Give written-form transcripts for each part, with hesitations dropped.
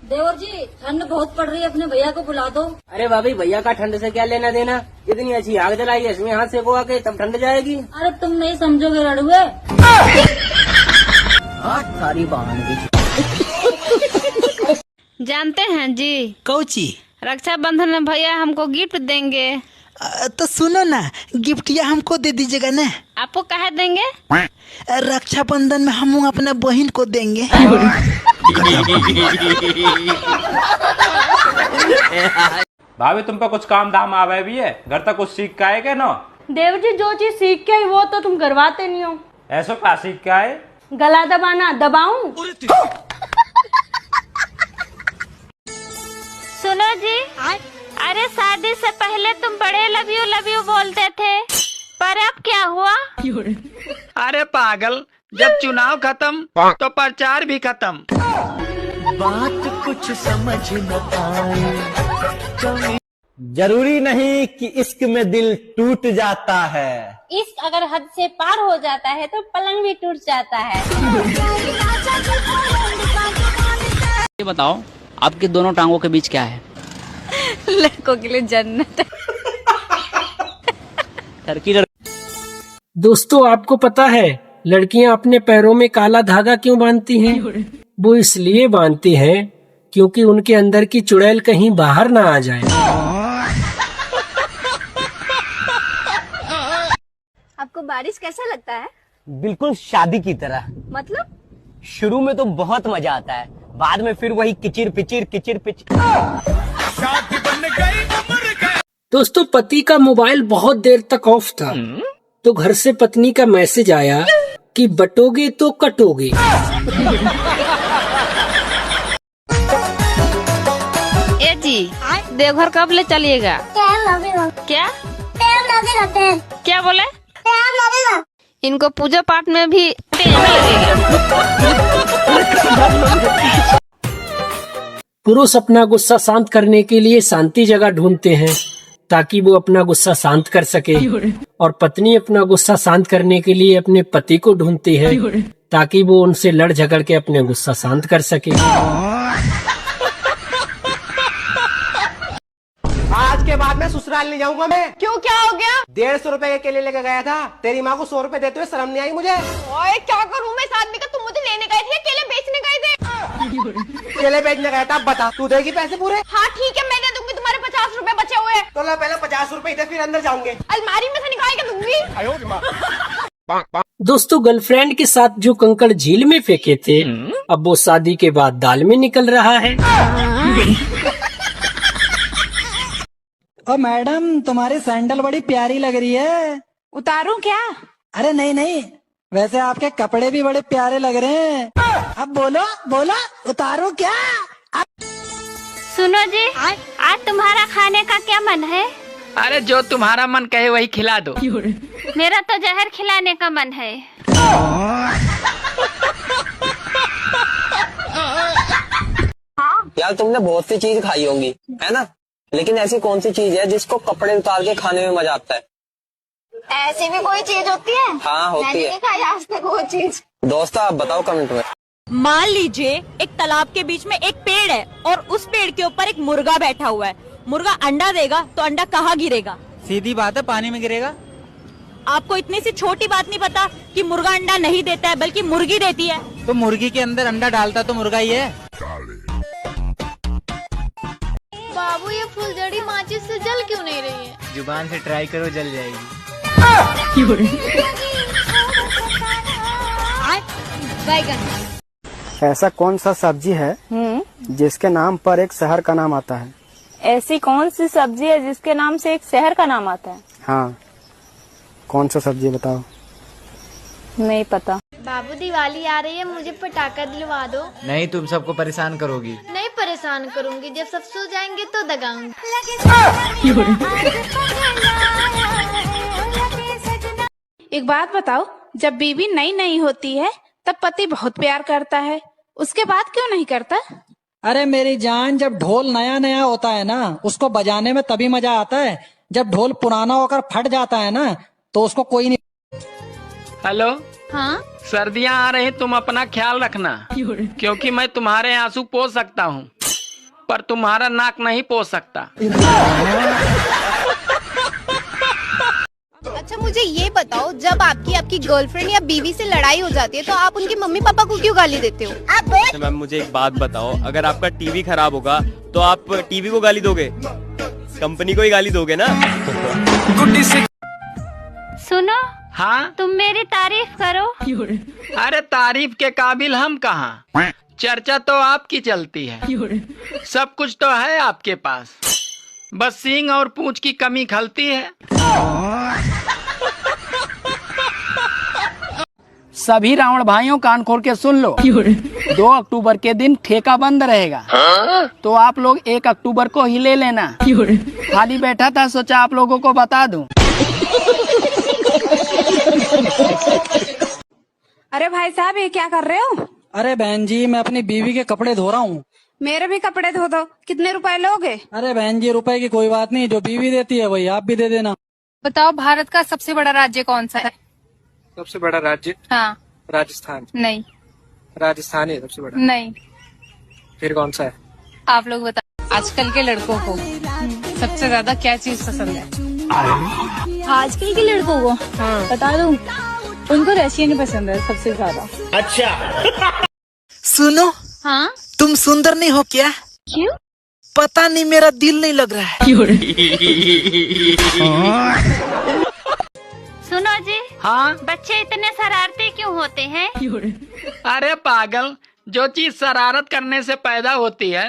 देवर जी ठंड बहुत पड़ रही है, अपने भैया को बुला दो। अरे भाभी, भैया का ठंड से क्या लेना देना? इतनी अच्छी आग जलाई है, इसमें हाथ सेको आके तब ठंड जाएगी। अरे तुम नहीं समझोगे रड़ुए। सारी बहान जानते हैं जी, कौची? रक्षाबंधन में भैया हमको गिफ्ट देंगे। तो सुनो ना, गिफ्टिया हमको दे दीजिएगा ना। आपको कहे देंगे? रक्षाबंधन में हम अपने बहन को देंगे। भाभी तुम पे कुछ काम धाम आवे भी है, घर तक कुछ सीख का है क्या ना? देव जी जो चीज सीख के आई वो तो तुम करवाते नहीं हो। ऐसा क्या सीख का है? गला दबाना दबाऊं? सुनो जी, अरे शादी से पहले तुम बड़े लव यू बोलते थे, पर अब क्या हुआ? अरे पागल, जब चुनाव खत्म तो प्रचार भी खत्म। बात कुछ समझ न आए। जरूरी नहीं कि इश्क में दिल टूट जाता है। इश्क अगर हद से पार हो जाता है तो पलंग भी टूट जाता है। ये बताओ, आपके दोनों टांगों के बीच क्या है? लड़कों के लिए जन्नत। दोस्तों, आपको पता है लड़कियां अपने पैरों में काला धागा क्यों बांधती हैं? वो इसलिए बांधती हैं क्योंकि उनके अंदर की चुड़ैल कहीं बाहर ना आ जाए। आपको बारिश कैसा लगता है? बिल्कुल शादी की तरह। मतलब? शुरू में तो बहुत मजा आता है, बाद में फिर वही किचिर पिचिर। दोस्तों, पति का मोबाइल बहुत देर तक ऑफ था तो घर से पत्नी का मैसेज आया कि बटोगे तो कटोगे। ए जी, देवघर कब ले चलिएगा? क्या क्या बोले? इनको पूजा पाठ में भी टाइम लगेगा। पुरुष अपना गुस्सा शांत करने के लिए शांति जगह ढूंढते हैं ताकि वो अपना गुस्सा शांत कर सके, और पत्नी अपना गुस्सा शांत करने के लिए अपने पति को ढूंढती है ताकि वो उनसे लड़ झगड़ के अपने गुस्सा शांत कर सके। आज के बाद मैं ससुराल नहीं जाऊंगा मैं। क्यों, क्या हो गया? 150 रुपए के केले लेकर गया था, तेरी माँ को 100 रुपए देते हुए शर्म नहीं आई मुझे? ओए क्या करूं मैं इस आदमी का? तुम मुझे लेने गए थे या केले बेचने गए थे? केले बेचने गया था। बता, तू देगी पैसे पूरे? हाँ ठीक है, मैं दे दूंगी। तुम्हारे 50 रुपए बचे हुए हैं। तो ला पहले 50 रुपए इधर, फिर अंदर जाऊंगे। अलमारी में से निकाल के दूंगी। दोस्तों, गर्लफ्रेंड के साथ जो कंकड़ झील में फेंके थे, अब वो शादी के बाद दाल में निकल रहा है। ओ मैडम, तुम्हारी सैंडल बड़ी प्यारी लग रही है। उतारूं क्या? अरे नहीं, वैसे आपके कपड़े भी बड़े प्यारे लग रहे हैं। अब बोलो, उतारो क्या? सुनो जी, आज तुम्हारा खाने का क्या मन है? अरे जो तुम्हारा मन कहे वही खिला दो। मेरा तो जहर खिलाने का मन है। यार, तुमने बहुत सी चीज खाई होंगी, है ना? लेकिन ऐसी कौन सी चीज है जिसको कपड़े उतार के खाने में मजा आता है? ऐसी भी कोई चीज होती है? हाँ, होती मैंने है। नहीं खाई आज तक वो चीज। दोस्तों, आप बताओ कमेंट में। मान लीजिए एक तालाब के बीच में एक पेड़ है और उस पेड़ के ऊपर एक मुर्गा बैठा हुआ है। मुर्गा अंडा देगा तो अंडा कहाँ गिरेगा? सीधी बात है, पानी में गिरेगा। आपको इतनी सी छोटी बात नहीं पता कि मुर्गा अंडा नहीं देता है बल्कि मुर्गी देती है? तो मुर्गी के अंदर अंडा डालता तो मुर्गा ही है। बाबू, ये फुलझड़ी माचिस से जल क्यों नहीं रही है? जुबान से ट्राई करो, जल जाएगी। ऐसा कौन सा सब्जी है जिसके नाम पर एक शहर का नाम आता है? ऐसी कौन सी सब्जी है जिसके नाम से एक शहर का नाम आता है? हाँ, कौन सा सब्जी बताओ? नहीं पता। बाबू, दिवाली आ रही है, मुझे पटाखा दिलवा दो। नहीं, तुम सबको परेशान करोगी। नहीं परेशान करूंगी, जब सब सो जाएंगे तो दगाऊंगी। एक बात बताओ, जब बीवी नई होती है तब पति बहुत प्यार करता है, उसके बाद क्यों नहीं करता? अरे मेरी जान, जब ढोल नया होता है ना, उसको बजाने में तभी मजा आता है। जब ढोल पुराना होकर फट जाता है ना, तो उसको कोई नहीं। हेलो, हाँ, सर्दियाँ आ रही, तुम अपना ख्याल रखना क्योंकि मैं तुम्हारे आंसू पोंछ सकता हूँ। पर तुम्हारा नाक नहीं पोस सकता। अच्छा मुझे ये बताओ, जब आपकी गर्लफ्रेंड या बीवी से लड़ाई हो जाती है तो आप उनके मम्मी पापा को क्यों गाली देते हो? मैम मुझे एक बात बताओ, अगर आपका टीवी खराब होगा तो आप टीवी को गाली दोगे, कंपनी को ही गाली दोगे ना? सुनो, हाँ तुम मेरी तारीफ करो। अरे तारीफ के काबिल हम कहाँ, चर्चा तो आपकी चलती है। सब कुछ तो है आपके पास, बस सींग और पूंछ की कमी खलती है। सभी रावण भाइयों कान खोल के सुन लो, 2 अक्टूबर के दिन ठेका बंद रहेगा, तो आप लोग 1 अक्टूबर को ही ले लेना। खाली बैठा था, सोचा आप लोगों को बता दूं। अरे भाई साहब, ये क्या कर रहे हो? अरे बहन जी, मैं अपनी बीवी के कपड़े धो रहा हूँ। मेरे भी कपड़े धो दो। कितने रुपए लोगे? अरे बहन जी, रुपए की कोई बात नहीं, जो बीवी देती है वही आप भी दे देना। बताओ, भारत का सबसे बड़ा राज्य कौन सा है? सबसे बड़ा राज्य? हाँ। राजस्थान। नहीं। राजस्थान है सबसे बड़ा? नहीं। फिर कौन सा है? आप लोग बताओ। आजकल के लड़कों को सबसे ज्यादा क्या चीज पसंद है? आजकल के लड़कों को बता दूं, उनको रशियन पसंद है सबसे ज्यादा। सुनो, हाँ? तुम सुंदर नहीं हो क्या? क्यों? पता नहीं, मेरा दिल नहीं लग रहा है। सुनो जी, हाँ? बच्चे इतने शरारती क्यों होते हैं? अरे पागल, जो चीज शरारत करने से पैदा होती है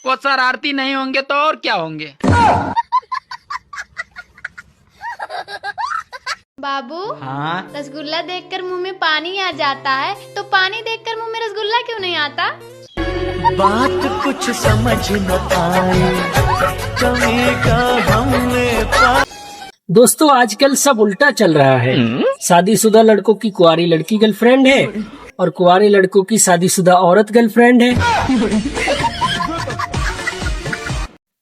वो शरारती नहीं होंगे तो और क्या होंगे? बाबू, हाँ? रसगुल्ला देखकर मुंह में पानी आ जाता है, तो पानी देखकर मुंह में रसगुल्ला क्यों नहीं आता? बात कुछ समझ न आए, कभी का हमने दोस्तों आजकल सब उल्टा चल रहा है। शादीशुदा लड़कों की कुंवारी लड़की गर्लफ्रेंड है और कुंवारे लड़कों की शादीशुदा औरत गर्लफ्रेंड है।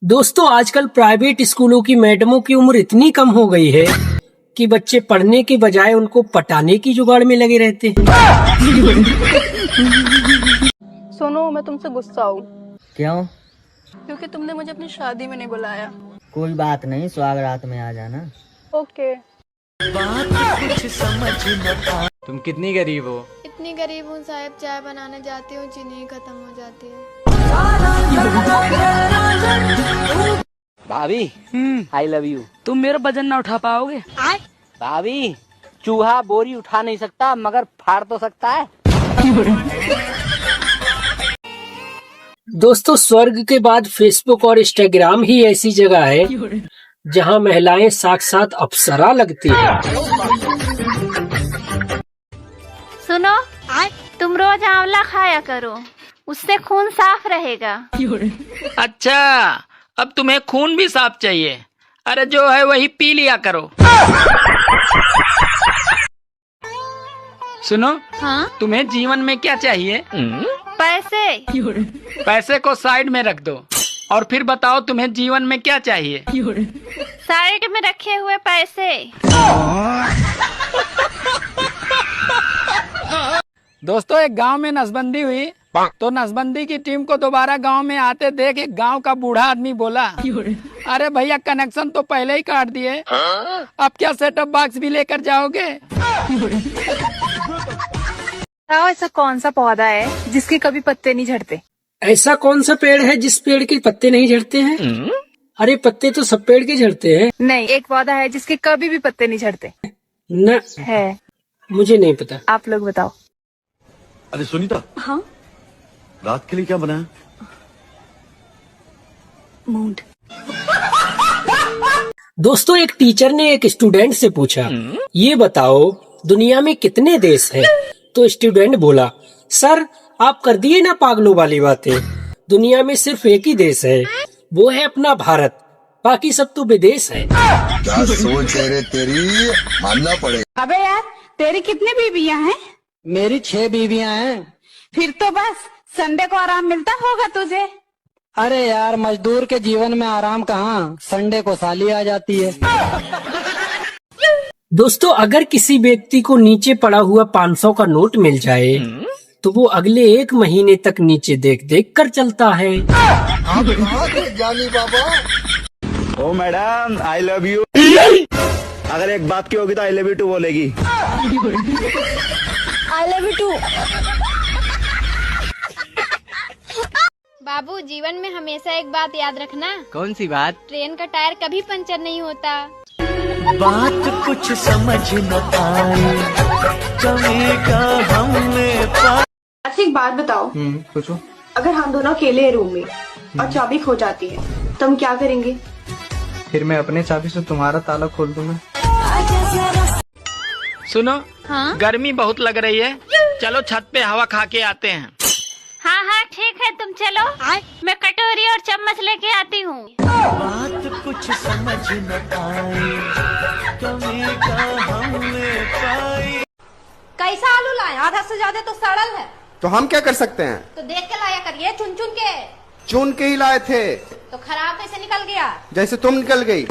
दोस्तों आजकल प्राइवेट स्कूलों की मैडमों की उम्र इतनी कम हो गई है कि बच्चे पढ़ने के बजाय उनको पटाने की जुगाड़ में लगे रहते हैं। सुनो, मैं तुमसे गुस्सा हूँ। क्यों? क्योंकि तुमने मुझे अपनी शादी में नहीं बुलाया। कोई बात नहीं, स्वागत रात में आ जाना। ओके। बात कुछ समझ न आए। तुम कितनी गरीब हो? इतनी गरीब हूँ साहब, चाय बनाने जाती हूँ, चीनी खत्म हो जाती है। भाभी आई लव यू। तुम मेरा वजन ना उठा पाओगे? भाभी, चूहा बोरी उठा नहीं सकता मगर फाड़ तो सकता है। दोस्तों स्वर्ग के बाद फेसबुक और इंस्टाग्राम ही ऐसी जगह है जहां महिलाएं साक्षात अप्सरा लगती हैं। सुनो, तुम रोज आंवला खाया करो, उससे खून साफ रहेगा। अच्छा, अब तुम्हें खून भी साफ चाहिए? अरे जो है वही पी लिया करो। सुनो, हाँ? तुम्हें जीवन में क्या चाहिए? पैसे। पैसे को साइड में रख दो और फिर बताओ तुम्हें जीवन में क्या चाहिए? साइड में रखे हुए पैसे। दोस्तों एक गांव में नसबंदी हुई तो नसबंदी की टीम को दोबारा गांव में आते देख एक गांव का बूढ़ा आदमी बोला, अरे भैया कनेक्शन तो पहले ही काट दिए, अब क्या सेटअप बॉक्स भी लेकर जाओगे? ऐसा कौन सा पौधा है जिसके कभी पत्ते नहीं झड़ते? ऐसा कौन सा पेड़ है जिस पेड़ के पत्ते नहीं झड़ते हैं? अरे पत्ते तो सब पेड़ के झड़ते हैं। नहीं, एक पौधा है जिसके कभी भी पत्ते नहीं झड़ते। न है। मुझे नहीं पता। आप लोग बताओ। अरे सुनीता, हाँ? रात के लिए क्या बनाया? मूड। दोस्तों एक टीचर ने एक स्टूडेंट से पूछा, ये बताओ दुनिया में कितने देश हैं? तो स्टूडेंट बोला, सर आप कर दिए ना पागलों वाली बातें, दुनिया में सिर्फ एक ही देश है, वो है अपना भारत, बाकी सब तो विदेश है। क्या सोच है रे तेरी, मानना पड़ेगा। अबे यार, तेरी कितनी बीवियां हैं? मेरी 6 बीवियां हैं। फिर तो बस संडे को आराम मिलता होगा तुझे। अरे यार, मजदूर के जीवन में आराम कहाँ, संडे को साली आ जाती है। दोस्तों अगर किसी व्यक्ति को नीचे पड़ा हुआ 500 का नोट मिल जाए तो तो वो अगले 1 महीने तक नीचे देख देख कर चलता है। जानी बाबा। ओ मैडम आई लव यू। अगर एक बात की होगी तो आई लव यू टू बोलेगी। I love you too. बाबू जीवन में हमेशा एक बात याद रखना। कौन सी बात? ट्रेन का टायर कभी पंचर नहीं होता। बात कुछ समझ न आई, कमी का हमने अच्छा एक बात बताओ। पूछो। अगर हम दोनों अकेले हैं रूम में और चाबी खो जाती है तो हम क्या करेंगे? फिर मैं अपने चाबी से तुम्हारा ताला खोल दूंगा। सुनो, गर्मी बहुत लग रही है, चलो छत पे हवा खा के आते हैं। हाँ हाँ ठीक है, तुम चलो, मैं कटोरी और चम्मच लेके आती हूँ। बात कुछ समझ न आई, कमी का हमने पाई। कैसा आलू लाए? आधा से ज्यादा तो सड़ल है। तो हम क्या कर सकते हैं? तो देख के लाया करिए, चुन चुन के। चुन के ही लाए थे। तो खराब कैसे निकल गया? जैसे तुम निकल गई।